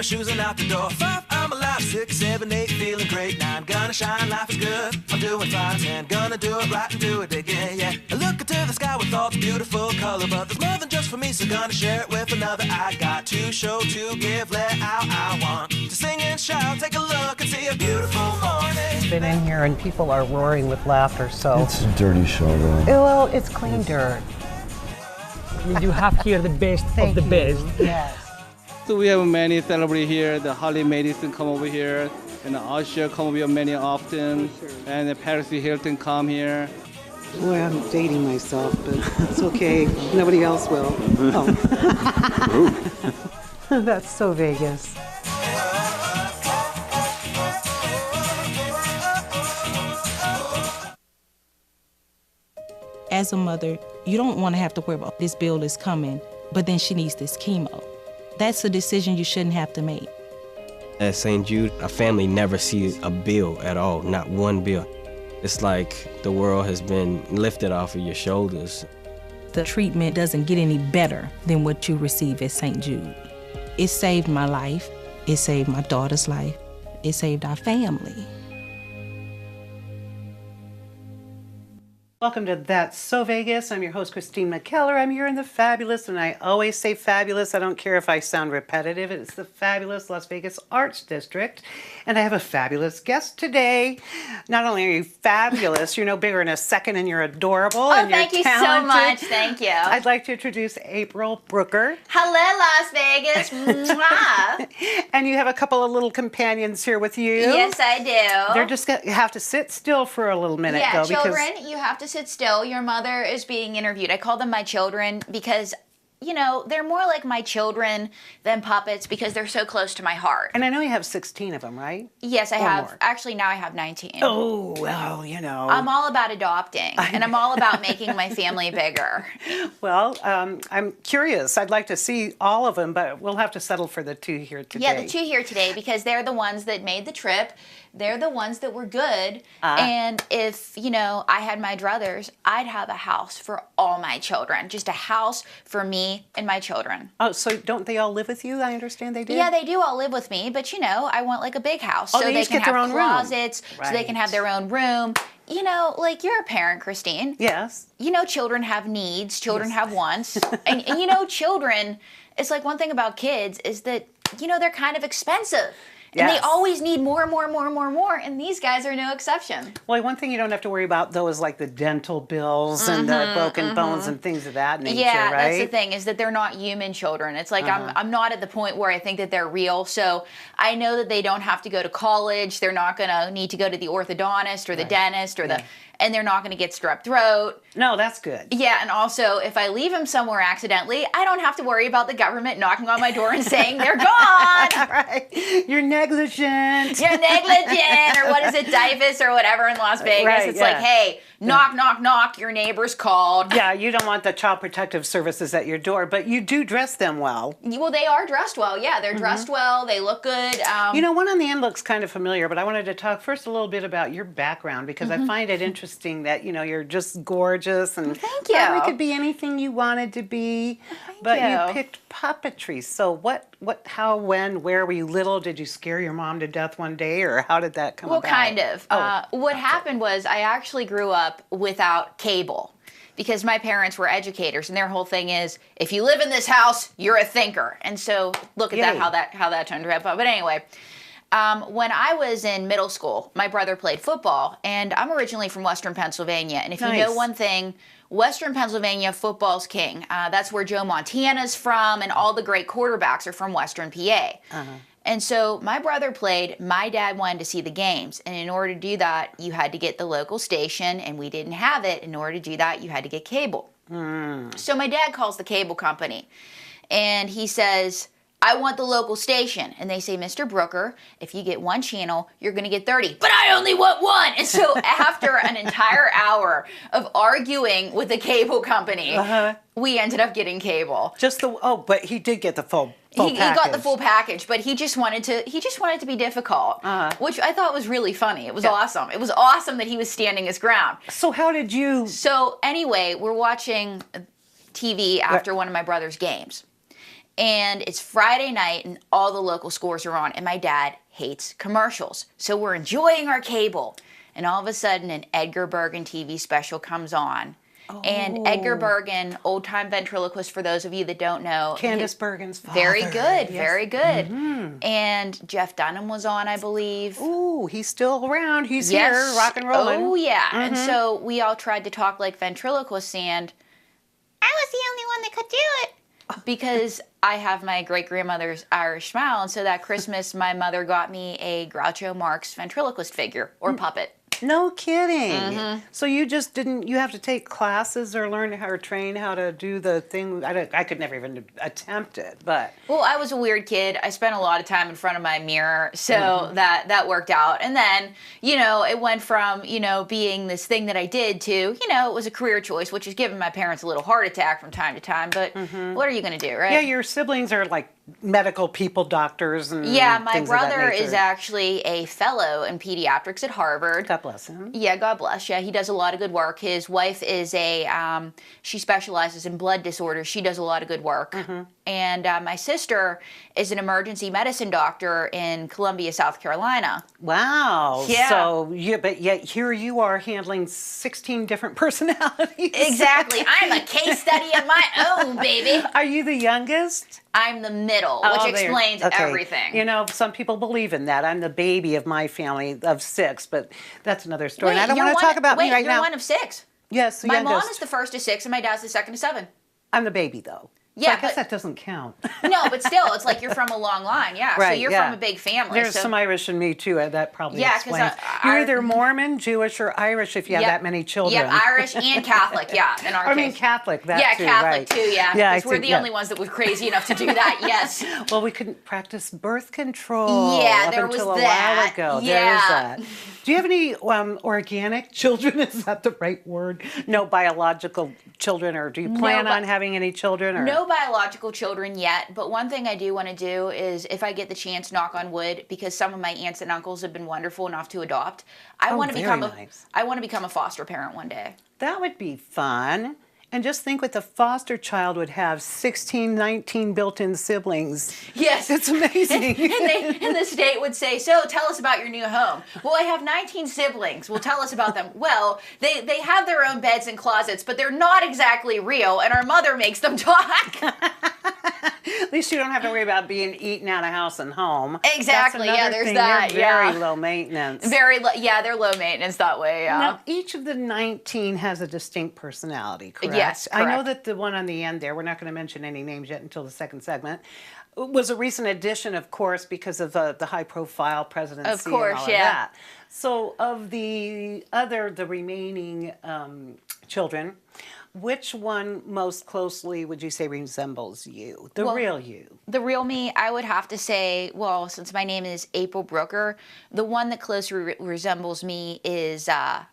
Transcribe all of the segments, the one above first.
my shoes and out the door. 5, I'm alive. 6, 7, 8, feeling great. 9, gonna shine, life is good. I'm doing fine. 10, gonna do it right and do it again, yeah. I look into the sky with all the beautiful color, but there's more than just for me, so gonna share it with another. I got to show, to give, let out. I want to sing and shout. Take a look and see a beautiful morning. Been in here and people are roaring with laughter, so. It's a dirty show, though. Well, it's clean dirt. You have here the best of the best. Yes. So we have many celebrities here. The Harley Madison come over here, and the Usher come over here many often, and the Paris Hilton come here. Boy, I'm dating myself, but it's okay. Nobody else will. Oh. That's so Vegas. As a mother, you don't want to have to worry about this bill is coming, but then she needs this chemo. That's a decision you shouldn't have to make. At St. Jude, a family never sees a bill at all, not one bill. It's like the world has been lifted off of your shoulders. The treatment doesn't get any better than what you receive at St. Jude. It saved my life. It saved my daughter's life. It saved our family. Welcome to That's So Vegas. I'm your host, Christine McKellar. I'm here in the fabulous, and I always say fabulous. I don't care if I sound repetitive. It's the fabulous Las Vegas Arts District. And I have a fabulous guest today. Not only are you fabulous, you're no bigger in a second, and you're adorable. Oh, and you're thank you talented. so much. Thank you. I'd like to introduce April Brucker. Hello, Las Vegas. Mwah. And you have a couple of little companions here with you. Yes, I do. They're just going to have to sit still for a little minute, Yeah, though. children, you have to sit still. Your mother is being interviewed. I call them my children because, you know, they're more like my children than puppets because they're so close to my heart. And I know you have 16 of them, right? Yes, I Or have. more. Actually, now I have 19. Oh, well, you know. I'm all about adopting, and I'm all about making my family bigger. Well, I'm curious. I'd like to see all of them, but we'll have to settle for the 2 here today. Yeah, the 2 here today because they're the ones that made the trip. They're the ones that were good. And if, you know, I had my druthers, I'd have a house for all my children. Just a house for me and my children. Oh, so don't they all live with you? I understand they do? Yeah, they do all live with me, but, you know, I want like a big house. Oh, so they they each can get their have own room. closets, so they can have their own room. You know, like you're a parent, Christine. Yes. You know, children have needs, children have wants. and you know, children, it's like one thing about kids is that, you know, they're kind of expensive. And they always need more and more and more and more and more, and these guys are no exception. Well, one thing you don't have to worry about, though, is like the dental bills and the broken bones and things of that nature, Yeah, right? that's the thing, is that they're not human children. It's like I'm not at the point where I think that they're real, so I know that they don't have to go to college. They're not going to need to go to the orthodontist or the dentist or and they're not going to get strep throat. No, that's good. Yeah, and also, if I leave them somewhere accidentally, I don't have to worry about the government knocking on my door and saying they're gone. Right. You're negligent. You're negligent, or what is it, DIFUS or whatever in Las Vegas. Right, it's like, hey, knock, knock, knock, your neighbor's called. Yeah, you don't want the Child Protective Services at your door, but you do dress them well. Well, they are dressed well. Yeah, they're dressed well. They look good. You know, one on the end looks kind of familiar, but I wanted to talk first a little bit about your background because I find it interesting that, you know, you're just gorgeous and thank you. Probably could be anything you wanted to be, but you picked puppetry. So what, how, when, where were you little? Did you scare your mom to death one day, or how did that come about? Well, kind of. What happened was I actually grew up without cable, because my parents were educators, and their whole thing is, if you live in this house, you're a thinker. And so look at that, how that turned out. But anyway, when I was in middle school, my brother played football, and I'm originally from Western Pennsylvania. And if you know one thing, Western Pennsylvania, football's king. That's where Joe Montana's from, and all the great quarterbacks are from Western PA. And so my brother played, my dad wanted to see the games, and in order to do that, you had to get the local station, and we didn't have it. In order to do that, you had to get cable. So my dad calls the cable company, and he says, I want the local station. And they say, Mr. Brucker, if you get one channel, you're going to get 30. But I only want one. And so after an entire hour of arguing with the cable company, we ended up getting cable. But he did get the full he got the full package, but he just wanted to be difficult, which I thought was really funny. It was awesome. It was awesome that he was standing his ground. So how did you? So anyway, we're watching TV after one of my brother's games. And it's Friday night and all the local scores are on, and my dad hates commercials. So we're enjoying our cable, and all of a sudden an Edgar Bergen TV special comes on. And Edgar Bergen, old-time ventriloquist, for those of you that don't know. Candace Bergen's father. Very good, very good. And Jeff Dunham was on, I believe. Ooh, he's still around. He's here, rock and rolling. Oh, yeah. And so we all tried to talk like ventriloquists, and I was the only one that could do it. Because I have my great-grandmother's Irish smile, and so that Christmas, my mother got me a Groucho Marx ventriloquist figure, or puppet. No kidding. So you just didn't, you have to take classes or learn how or train how to do the thing. I could never even attempt it, but. Well, I was a weird kid. I spent a lot of time in front of my mirror, so that worked out. And then, you know, it went from, you know, being this thing that I did to, you know, it was a career choice, which has given my parents a little heart attack from time to time, but what are you going to do, right? Yeah, your siblings are like medical people, doctors, and yeah, my things of that brother nature. is actually a fellow in pediatrics at Harvard. God bless him. Yeah, God bless. Yeah, he does a lot of good work. His wife is she specializes in blood disorders. She does a lot of good work. And my sister is an emergency medicine doctor in Columbia, South Carolina. Wow. Yeah. So, but yet here you are handling 16 different personalities. Exactly. I'm a case study of my own, baby. Are you the youngest? I'm the middle, which explains everything. You know, some people believe in that. I'm the baby of my family of 6, but that's another story. Wait, and I don't want to talk about me right you're now. one of 6. Yes, the My youngest. mom is the first of 6, and my dad's the second of 7. I'm the baby, though. Yeah, so I guess but- that doesn't count. No, but still, it's like you're from a long line. Yeah, Right, so you're yeah. from a big family. There's some Irish in me, too. That probably Yeah, 'cause explains. You're either Mormon, Jewish, or Irish if you have that many children. Yep, Irish and Catholic, yeah, in our I case. mean, Catholic, that yeah, too, Catholic right. too, yeah. Yeah, I Because we're think- the only ones that were crazy enough to do that, yes. Well, we couldn't practice birth control Yeah, up there was until a that. while ago. Yeah. There's that. Do you have any organic children? Is that the right word? No biological children, or do you plan on having any children? Or? No biological children yet, but one thing I do want to do is, if I get the chance, knock on wood, because some of my aunts and uncles have been wonderful enough to adopt. I want to become I want to become a foster parent one day. That would be fun. And just think what the foster child would have, 16, 19 built-in siblings. Yes. It's amazing. and the state would say, so tell us about your new home. Well, I have 19 siblings. Well, tell us about them. Well, they have their own beds and closets, but they're not exactly real, and our mother makes them talk. At least you don't have to worry about being eaten out of house and home. Exactly, That's yeah, another there's thing. that, They're yeah. very low maintenance. Yeah, they're low maintenance that way, yeah. Now, each of the 19 has a distinct personality, correct? Yes, I know correct. that the one on the end there, we're not going to mention any names yet until the second segment, was a recent addition, of course, because of the high-profile presidency Of course, and all yeah. of that. So of the remaining children, which one most closely would you say resembles you, the real you? The real me, I would have to say, well, since my name is April Brucker, the one that closely resembles me is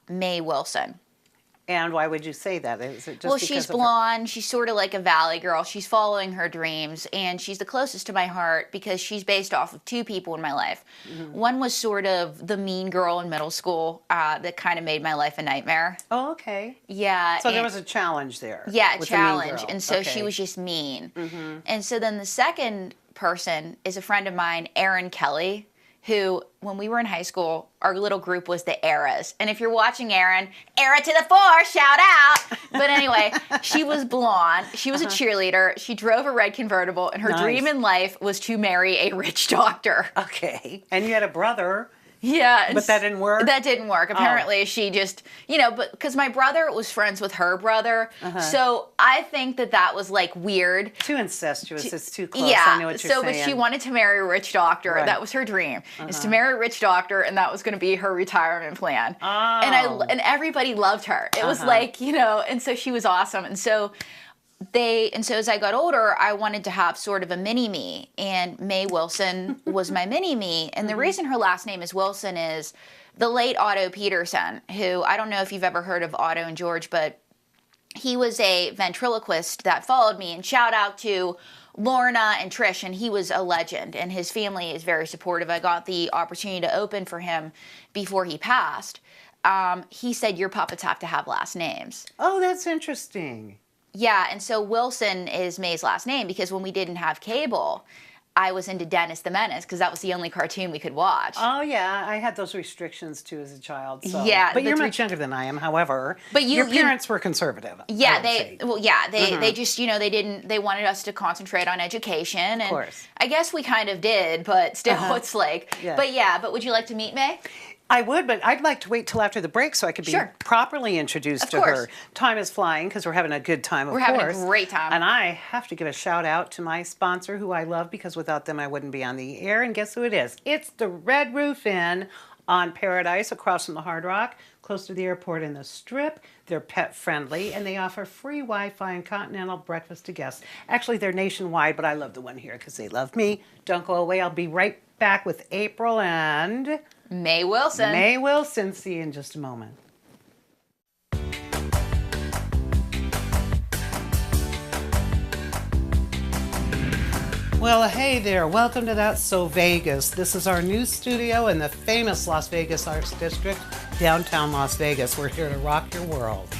Mae Wilson. And why would you say that? Is it just Well, because she's of her- blonde. She's sort of like a valley girl. She's following her dreams, and she's the closest to my heart because she's based off of 2 people in my life. One was sort of the mean girl in middle school that kind of made my life a nightmare. Oh, okay. Yeah. So there and- was a challenge there. Yeah, a with the mean challenge. girl. And so she Okay. was just mean. And so then the second person is a friend of mine, Erin Kelly, who, when we were in high school, our little group was the Eras. And if you're watching Erin, Era to the 4, shout out! But anyway, she was blonde. She was a cheerleader. She drove a red convertible, and her Nice. dream in life was to marry a rich doctor. Okay. And you had a brother. Yeah. But that didn't work? That didn't work. Apparently, she just, but because my brother was friends with her brother. So I think that was like weird. Too incestuous. It's too close. Yeah. I know what you're saying. But she wanted to marry a rich doctor. Right. That was her dream. Is to marry a rich doctor, and that was going to be her retirement plan. Oh. And everybody loved her. It was like, and so she was awesome. And so as I got older, I wanted to have sort of a mini me, and Mae Wilson was my mini me. And the reason her last name is Wilson is the late Otto Peterson, who, I don't know if you've ever heard of Otto and George, but he was a ventriloquist that followed me. And shout out to Lorna and Trish, and he was a legend, and his family is very supportive. I got the opportunity to open for him before he passed. He said, your puppets have to have last names. Oh, that's interesting. Yeah, and so Wilson is May's last name because when we didn't have cable, I was into Dennis the Menace because that was the only cartoon we could watch. Oh yeah, I had those restrictions too as a child. So. Yeah, but you're much younger than I am. However, but your parents were conservative. Yeah, they just they wanted us to concentrate on education, and of course. I guess we kind of did, but still, it's like, but would you like to meet May? I would, but I'd like to wait till after the break so I could be properly introduced to her. Time is flying because we're having a good time, of course. We're having a great time. And I have to give a shout out to my sponsor who I love because without them I wouldn't be on the air. And guess who it is? It's the Red Roof Inn on Paradise across from the Hard Rock, close to the airport in the Strip. They're pet friendly and they offer free Wi-Fi and continental breakfast to guests. Actually, they're nationwide, but I love the one here because they love me. Don't go away. I'll be right back with April and... May Wilson. May Wilson. See you in just a moment. Well, hey there. Welcome to That's So Vegas. This is our new studio in the famous Las Vegas Arts District, downtown Las Vegas. We're here to rock your world.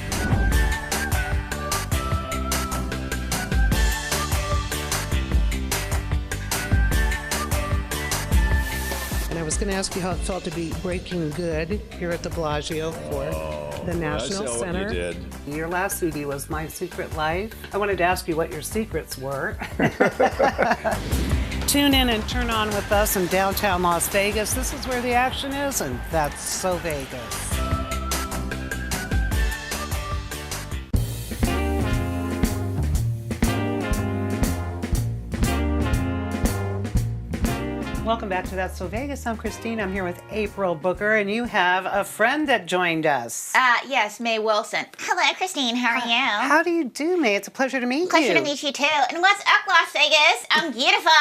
I was going to ask you how it felt to be breaking good here at the Bellagio for the National Center. What you did. Your last CD was My Secret Life. I wanted to ask you what your secrets were. Tune in and turn on with us in downtown Las Vegas. This is where the action is, and that's So Vegas. Welcome back to That's So Vegas. I'm Christine. I'm here with April Booker, and you have a friend that joined us. Yes, May Wilson. Hello, Christine. How are you? How do you do, May? It's a pleasure to meet you. Pleasure to meet you, too. And what's up, Las Vegas? I'm beautiful.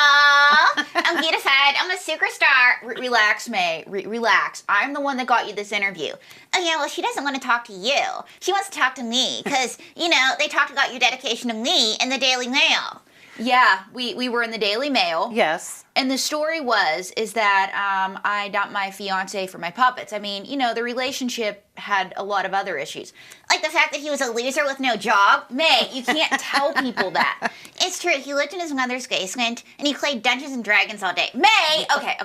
I'm beautified. I'm a superstar. Relax, May. Relax. I'm the one that got you this interview. Oh, yeah, well, she doesn't want to talk to you. She wants to talk to me because, they talked about your dedication to me in the Daily Mail. Yeah, we were in the Daily Mail. Yes. And the story is that I dumped my fiance for my puppets. I mean, the relationship had a lot of other issues. Like the fact that he was a loser with no job? May, you can't tell people that. It's true. He lived in his mother's basement, and he played Dungeons and Dragons all day. May! Okay.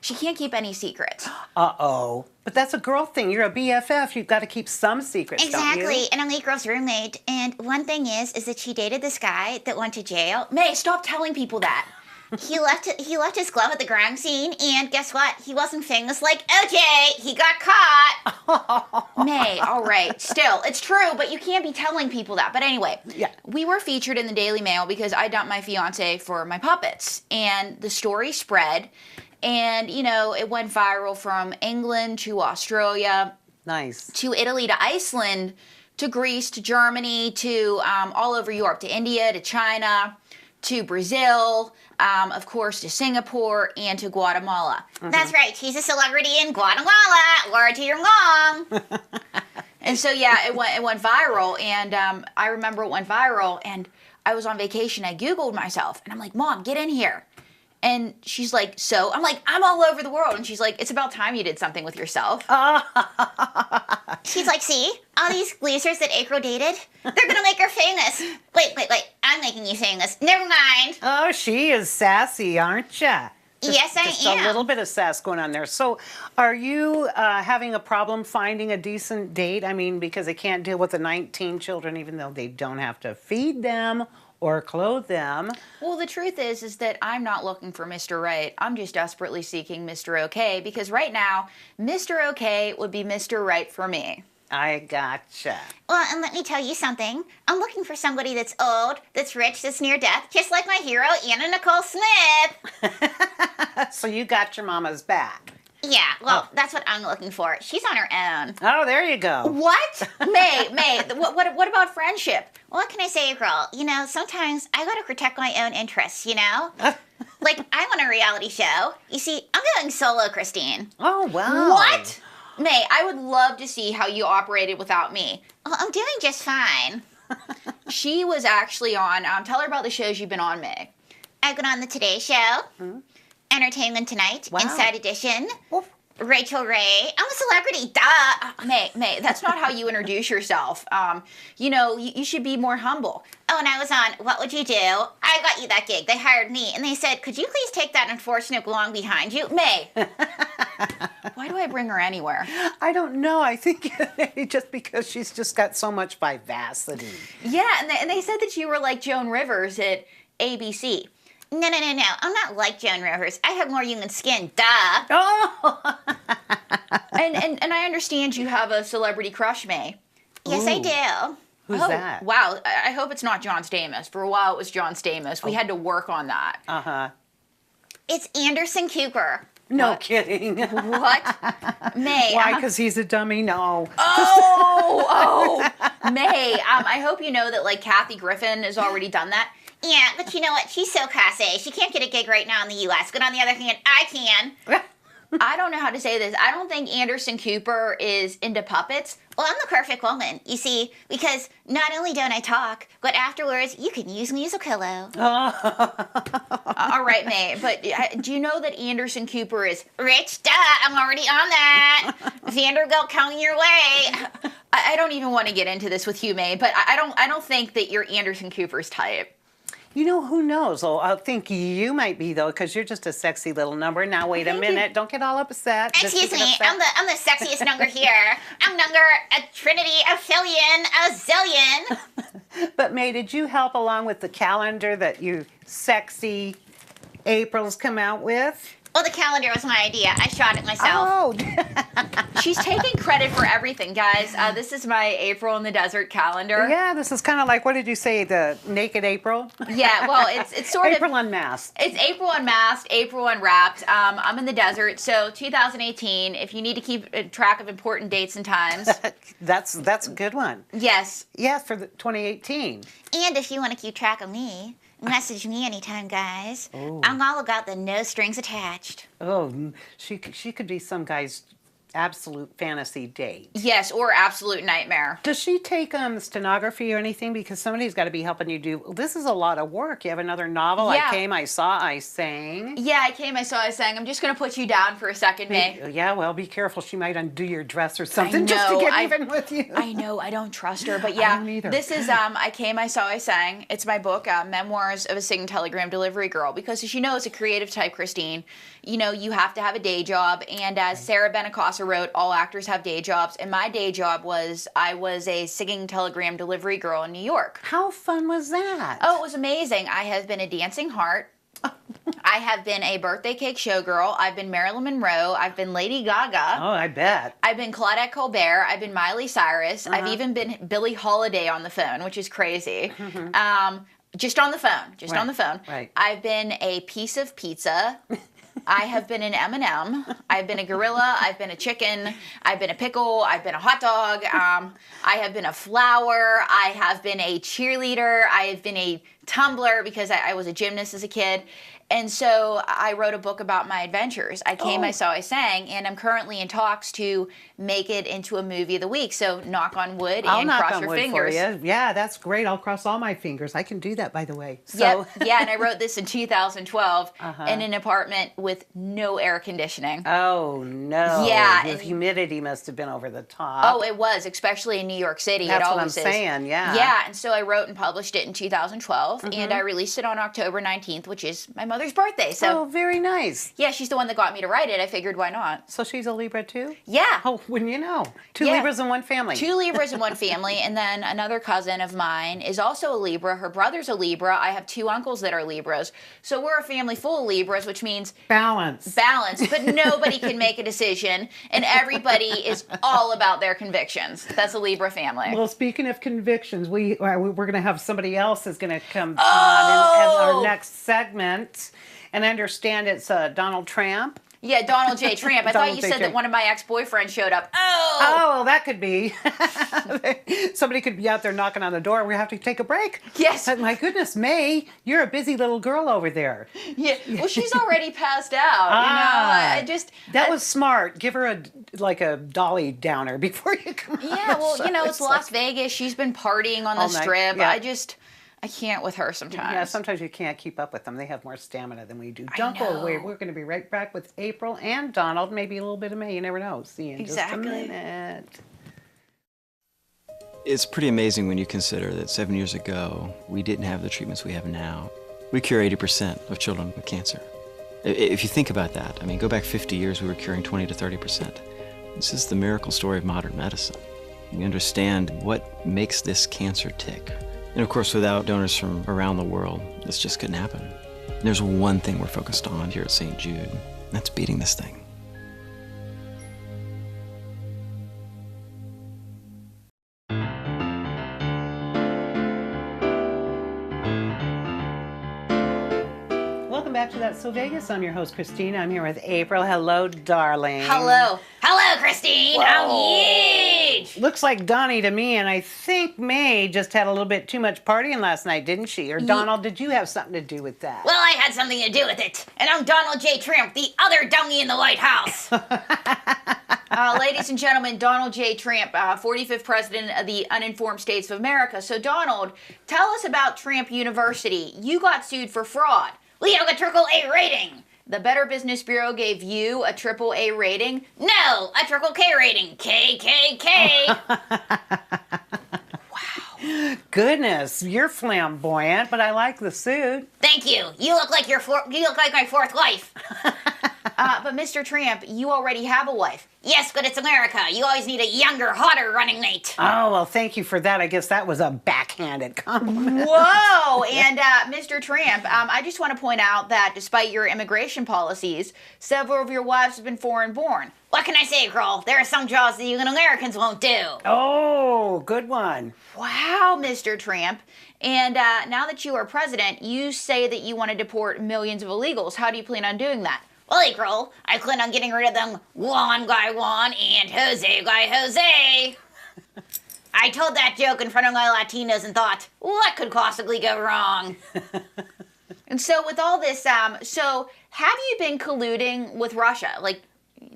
She can't keep any secrets. Uh-oh. But that's a girl thing. You're a BFF. You've got to keep some secrets, exactly. Don't you? And I'm a girl's roommate. And one thing is that she dated this guy that went to jail. May, stop telling people that. He left his glove at the crime scene, and guess what? He wasn't famous like OJ. He got caught. May, all right. Still, it's true, but you can't be telling people that. But anyway, we were featured in the Daily Mail because I dumped my fiance for my puppets. And the story spread, and, it went viral from England to Australia. Nice. To Italy to Iceland to Greece to Germany to all over Europe, to India, to China, to Brazil, of course, to Singapore, and to Guatemala. Mm-hmm. That's right. She's a celebrity in Guatemala. Word to your mom. And so, it went viral, and I remember it went viral, and I was on vacation. I Googled myself, and I'm like, Mom, get in here. And she's like, so? I'm like, I'm all over the world. And she's like, it's about time you did something with yourself. She's like, see? All these losers that April dated, they're going to make her famous. Wait. I'm making you famous. Never mind. Oh, she is sassy, aren't ya? Yes, I am. Just a little bit of sass going on there. So are you having a problem finding a decent date? I mean, because they can't deal with the 19 children, even though they don't have to feed them or clothe them. Well, the truth is that I'm not looking for Mr. Right. I'm just desperately seeking Mr. Okay, because right now, Mr. Okay would be Mr. Right for me. I gotcha. Well, and let me tell you something. I'm looking for somebody that's old, that's rich, that's near death, just like my hero, Anna Nicole Smith. So you got your mama's back. Yeah, well, that's what I'm looking for. She's on her own. Oh, there you go. What? May, what about friendship? What can I say, girl? Sometimes I gotta protect my own interests, Like, I'm on a reality show. You see, I'm going solo, Christine. Oh, wow. What? May, I would love to see how you operated without me. Well, I'm doing just fine. She was actually on, tell her about the shows you've been on, May. I've been on the Today Show, Entertainment Tonight, Wow. Inside Edition, Well, Rachel Ray. I'm a celebrity, duh. May, that's not how you introduce yourself. You should be more humble. Oh, and I was on What Would You Do? I got you that gig. They hired me, and they said, could you please take that unfortunate belong behind you? May. Why do I bring her anywhere? I don't know. I think just because she's just got so much vivacity. Yeah, and they said that you were like Joan Rivers at ABC. No. I'm not like Joan Rivers. I have more human skin, duh. Oh! and I understand you have a celebrity crush, May. Yes, I do. Who's that? Wow, I hope it's not John Stamos. For a while it was John Stamos. We had to work on that. Uh-huh. It's Anderson Cooper. No kidding. What? May. Why? Because he's a dummy? No. Oh, May. I hope you know that, like, Kathy Griffin has already done that. Yeah, but you know what? She's so classy. She can't get a gig right now in the U.S. But on the other hand, I can. I don't know how to say this. I don't think Anderson Cooper is into puppets. Well, I'm the perfect woman, you see, because not only don't I talk, but afterwards you can use me as a pillow. All right, May, but do you know that Anderson Cooper is rich? Duh, I'm already on that. Vanderbilt coming your way. I don't even want to get into this with you, May, but I don't think that you're Anderson Cooper's type. You know, who knows? Well, I think you might be, though, because you're just a sexy little number. Now, wait a minute. Don't get all upset. Excuse me. I'm the sexiest number here. I'm number a trinity, a fillion, a zillion. But, May, did you help along with the calendar that you sexy Aprils come out with? Well, the calendar was my idea. I shot it myself. Oh. She's taking credit for everything, guys. This is my April in the Desert calendar. Yeah, this is kind of like, what did you say, the Naked April? Yeah, well, it's sort April of... Unmasked. It's April Unmasked, April Unwrapped. I'm in the desert, so 2018, if you need to keep track of important dates and times. That's a good one. Yes. Yeah, for the 2018. And if you want to keep track of me, message me anytime, guys. Ooh. I'm all about the no strings attached. Oh, she could be some guy's absolute fantasy date. Yes, or absolute nightmare. Does she take stenography or anything? Because somebody's got to be helping you do. This is a lot of work. You have another novel. Yeah. I Came, I Saw, I Sang. Yeah, I Came, I Saw, I Sang. I'm just going to put you down for a second, May. Yeah, well, be careful. She might undo your dress or something just to get even with you. I know. I don't trust her. But yeah, this is I Came, I Saw, I Sang. It's my book, Memoirs of a Singing Telegram Delivery Girl. Because as you know, as a creative type, Christine, you know, you have to have a day job. And as Sarah Benincasa wrote, all actors have day jobs. And my day job was I was a singing telegram delivery girl in New York. How fun was that? Oh, it was amazing. I have been a dancing heart. I have been a birthday cake showgirl. I've been Marilyn Monroe. I've been Lady Gaga. Oh, I bet. I've been Claudette Colbert. I've been Miley Cyrus. I've even been Billie Holiday on the phone, which is crazy. Just on the phone. On the phone. Right. I've been a piece of pizza. I have been an M&M. I've been a gorilla. I've been a chicken. I've been a pickle. I've been a hot dog. I have been a flower. I have been a cheerleader. I have been a tumbler because I was a gymnast as a kid. And so I wrote a book about my adventures. I Came, I Saw, I Sang, and I'm currently in talks to make it into a movie of the week. So knock on wood and cross your fingers. For you. Yeah, that's great. I'll cross all my fingers. I can do that, by the way. So. Yep. Yeah, and I wrote this in 2012 in an apartment with no air conditioning. Oh, no. Yeah. The humidity must have been over the top. Oh, it was, especially in New York City. That's it what I'm always saying, yeah. Yeah, and so I wrote and published it in 2012, and I released it on October 19th, which is my mother's birthday. So very nice. Yeah, she's the one that got me to write it. I figured, why not? So she's a Libra too? Yeah. Oh, wouldn't you know? Two Libras in one family. 2 Libras in one family, and then another cousin of mine is also a Libra. Her brother's a Libra. I have 2 uncles that are Libras. So we're a family full of Libras, which means balance. But nobody can make a decision, and everybody is all about their convictions. That's a Libra family. Well, speaking of convictions, we're going to have somebody else is going to come on in our next segment. And I understand it's Donald Tramp. Yeah, Donald J. Tramp. I thought you said that one of my ex-boyfriends showed up. Oh, that could be. Somebody could be out there knocking on the door. We have to take a break. Yes. But my goodness, May, you're a busy little girl over there. Yeah. Well, she's already passed out. You know, that was smart. Give her a dolly downer before you come. Yeah. Well, you know, it's Las Vegas. She's been partying on the strip. Yeah. I can't with her sometimes. Yeah, sometimes you can't keep up with them. They have more stamina than we do. Don't go away. We're going to be right back with April and Donald. Maybe a little bit of May. You never know. See you in just a minute. It's pretty amazing when you consider that 7 years ago, we didn't have the treatments we have now. We cure 80% of children with cancer. If you think about that, I mean, go back 50 years, we were curing 20 to 30%. This is the miracle story of modern medicine. We understand what makes this cancer tick. And of course, without donors from around the world, this just couldn't happen. And there's one thing we're focused on here at St. Jude, and that's beating this thing. Welcome back to That's So Vegas. I'm your host, Christine. I'm here with April. Hello, darling. Hello. Hello, Christine. Whoa. I'm huge. Looks like Donnie to me, and I think May just had a little bit too much partying last night, didn't she? Or Donald, did you have something to do with that? Well, I had something to do with it. And I'm Donald J. Tramp, the other dummy in the White House. Ladies and gentlemen, Donald J. Tramp, 45th President of the Uninformed States of America. So, Donald, tell us about Tramp University. You got sued for fraud. We have a triple A rating. The Better Business Bureau gave you a triple A rating. No, a triple K rating. KKK. Wow. Goodness, you're flamboyant, but I like the suit. Thank you. You look like my fourth wife. But Mr. Tramp, you already have a wife. Yes, but it's America. You always need a younger, hotter running mate. Oh, well, thank you for that. I guess that was a backhanded compliment. Whoa! And Mr. Tramp, I just want to point out that despite your immigration policies, several of your wives have been foreign-born. What can I say, girl? There are some jobs that you Americans won't do. Oh, good one. Wow, Mr. Tramp. And now that you are president, you say that you want to deport millions of illegals. How do you plan on doing that? Well, hey, girl, I plan on getting rid of them Juan guy Juan and Jose guy Jose. I told that joke in front of my Latinos and thought, what could possibly go wrong? And so with all this, so have you been colluding with Russia? Like,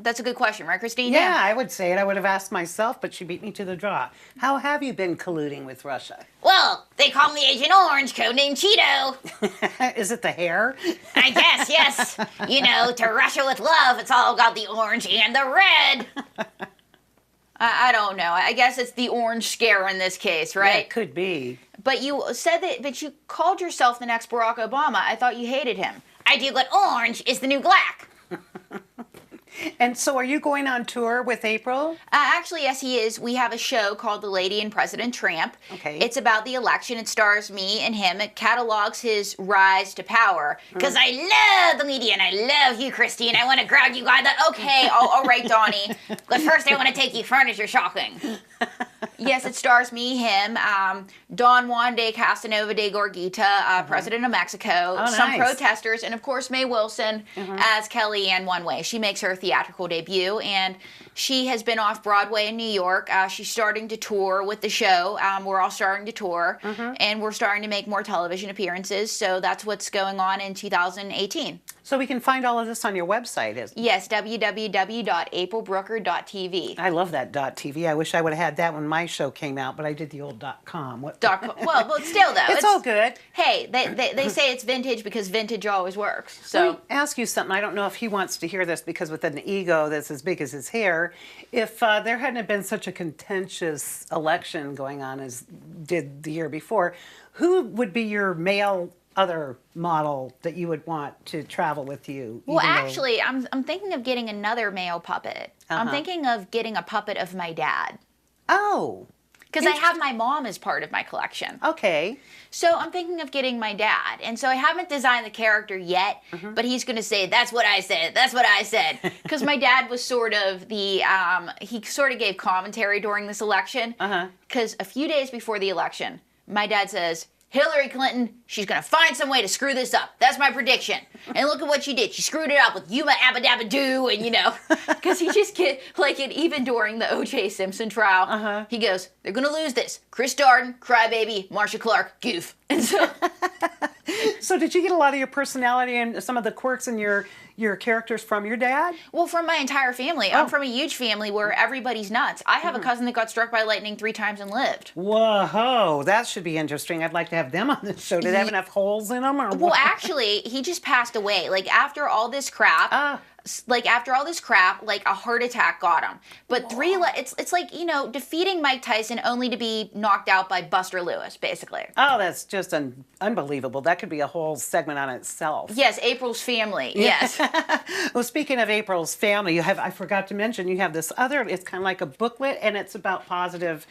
that's a good question, right, Christine? Yeah, I would say it. I would have asked myself, but she beat me to the draw. How have you been colluding with Russia? Well, they call me Agent Orange, codename Cheeto. Is it the hair? I guess, yes. You know, to Russia with love, it's all about the orange and the red. I don't know. I guess it's the orange scare in this case, right? Yeah, it could be. But you said that you called yourself the next Barack Obama. I thought you hated him. I do, but orange is the new black. And so are you going on tour with April? Actually, yes, he is. We have a show called The Lady and President Tramp. Okay. It's about the election. It stars me and him. It catalogs his rise to power. Because I love the media and I love you, Christine. I want to grab you by the... Okay, all right, Donnie. But first I want to take you furniture shopping. Yes, it stars me, him, Don Juan de Casanova de Gorguita, President of Mexico, some protesters, and of course Mae Wilson as Kelly Ann One Way. She makes her theatrical debut, and she has been off Broadway in New York. She's starting to tour with the show. We're all starting to tour, and we're starting to make more television appearances, so that's what's going on in 2018. So we can find all of this on your website, isn't it? Yes, www.aprilbrooker.tv. I love that .tv. I wish I would have had that when my show came out, but I did the old .com. Well, still though, it's all good. Hey, they say it's vintage because vintage always works. So let me ask you something. I don't know if he wants to hear this because with an ego that's as big as his hair, if there hadn't been such a contentious election going on as did the year before, who would be your male other model that you would want to travel with you? Well, actually, I'm thinking of getting another male puppet. I'm thinking of getting a puppet of my dad. Oh. Because I have my mom as part of my collection. Okay. So I'm thinking of getting my dad. And so I haven't designed the character yet, but he's going to say, that's what I said, that's what I said. Because my dad was sort of the, he sort of gave commentary during this election. Because a few days before the election, my dad says, Hillary Clinton, she's going to find some way to screw this up. That's my prediction. And look at what she did. She screwed it up with Yuma Abba Dabba Doo, and you know, because he just get like it even during the O.J. Simpson trial. He goes, they're going to lose this. Chris Darden, crybaby, Marsha Clark, goof. And so So did you get a lot of your personality and some of the quirks in your characters from your dad? Well, from my entire family. I'm from a huge family where everybody's nuts. I have a cousin that got struck by lightning 3 times and lived. Whoa, that should be interesting. I'd like to have them on the show. Did they have enough holes in them? Or Well, what? actually, he just passed away. Like, after all this crap, like a heart attack got him. But it's like, you know, defeating Mike Tyson only to be knocked out by Buster Lewis, basically. Oh, that's just unbelievable. That could be a whole segment on itself. Yes, April's family. Yes. Well, speaking of April's family, I forgot to mention, you have this other, it's kind of like a booklet, and it's about positive.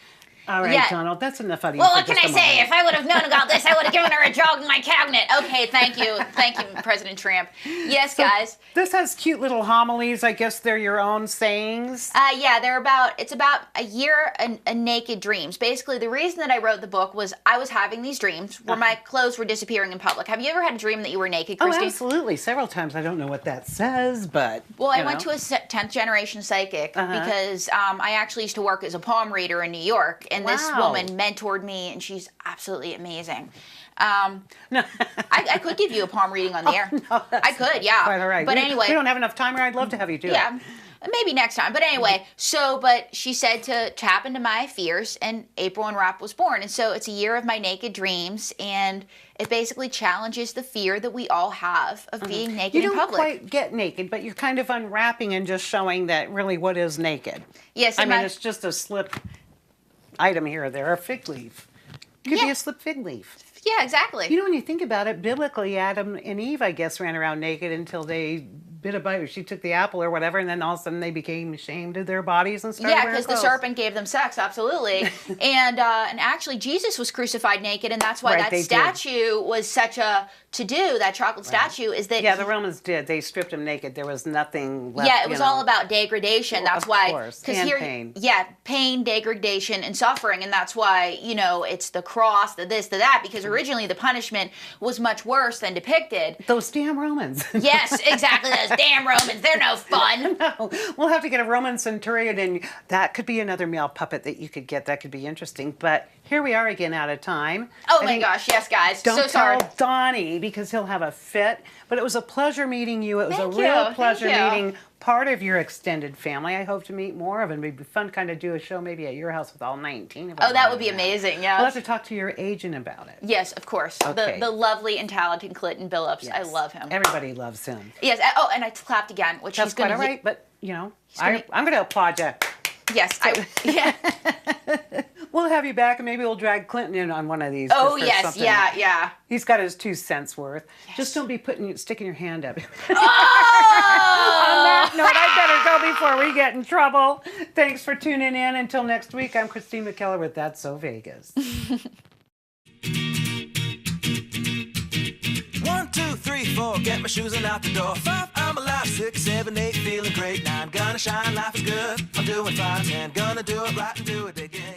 All right, Yeah. Donald, that's enough out of you. Well, for what can just I a say? moment. If I would have known about this, I would have given her a job in my cabinet. Okay, thank you. Thank you, President Tramp. Yes, guys. This has cute little homilies. I guess they're your own sayings. Yeah, it's about a year a naked dreams. Basically, the reason that I wrote the book was I was having these dreams where my clothes were disappearing in public. Have you ever had a dream that you were naked, Oh, Christy? absolutely. Several times. I don't know what that says, but. Well, I went to a 10th generation psychic because I actually used to work as a palm reader in New York, and this Wow. woman mentored me, and she's absolutely amazing. I could give you a palm reading on the air. I could, yeah. Quite all right. But anyway, we don't have enough time, or I'd love to have you do it. yeah. Maybe next time. But anyway, but she said to tap into my fears, and April Unwrapped was born. And so it's a year of my naked dreams, and it basically challenges the fear that we all have of being naked You in don't public. quite get naked, but you're kind of unwrapping and just showing that really what is naked. Yes, I in mean, my- it's just a slip item here or there, a fig leaf. Could be Yeah. a slip fig leaf. Yeah, exactly. You know, when you think about it, biblically, Adam and Eve, I guess, ran around naked until they bit a bite. She took the apple or whatever, and then all of a sudden they became ashamed of their bodies and started Yeah, wearing because the clothes. serpent gave them sex, absolutely. and actually, Jesus was crucified naked, and that's why Right, that they did. statue was such a to-do, that chocolate statue, is that... Yeah, the Romans did. They stripped him naked. There was nothing left. Yeah, it was all about degradation. That's Of why, course, because and here, pain. yeah, pain, degradation, and suffering, and that's why it's the cross, the this, the that. Because originally the punishment was much worse than depicted. Those damn Romans. Yes, exactly. Those damn Romans. They're no fun. No, we'll have to get a Roman centurion, and that could be another male puppet that you could get. That could be interesting. But here we are again, out of time. Oh I my think- gosh, yes, guys. Don't So tell sorry. Donnie because he'll have a fit. But it was a pleasure meeting you. It was Thank a real you, pleasure thank you. meeting part of your extended family. I hope to meet more of them. It'd be fun kind of do a show maybe at your house with all 19 of them. Oh, that would be amazing, yeah. We'll have to talk to your agent about it. Yes, of course. Okay. The lovely and talented Clinton Billups. I Yes. love him. Everybody loves him. Yes. Oh, and I clapped again, which That's he's going quite to... all right, but, gonna- I'm going to applaud you. Yes. Yeah. We'll have you back, and maybe we'll drag Clinton in on one of these. Oh, just for yes. something. Yeah, yeah. He's got his 2 cents worth. Just don't be sticking your hand up. Oh! On that note, I better go before we get in trouble. Thanks for tuning in. Until next week, I'm Christine McKellar with That's So Vegas. 1, 2, 3, 4, get my shoes and out the door. 5, I'm alive. 6, 7, 8, feeling great. 9, gonna shine, life is good. I'm doing fine. 10, gonna do it right and do it again.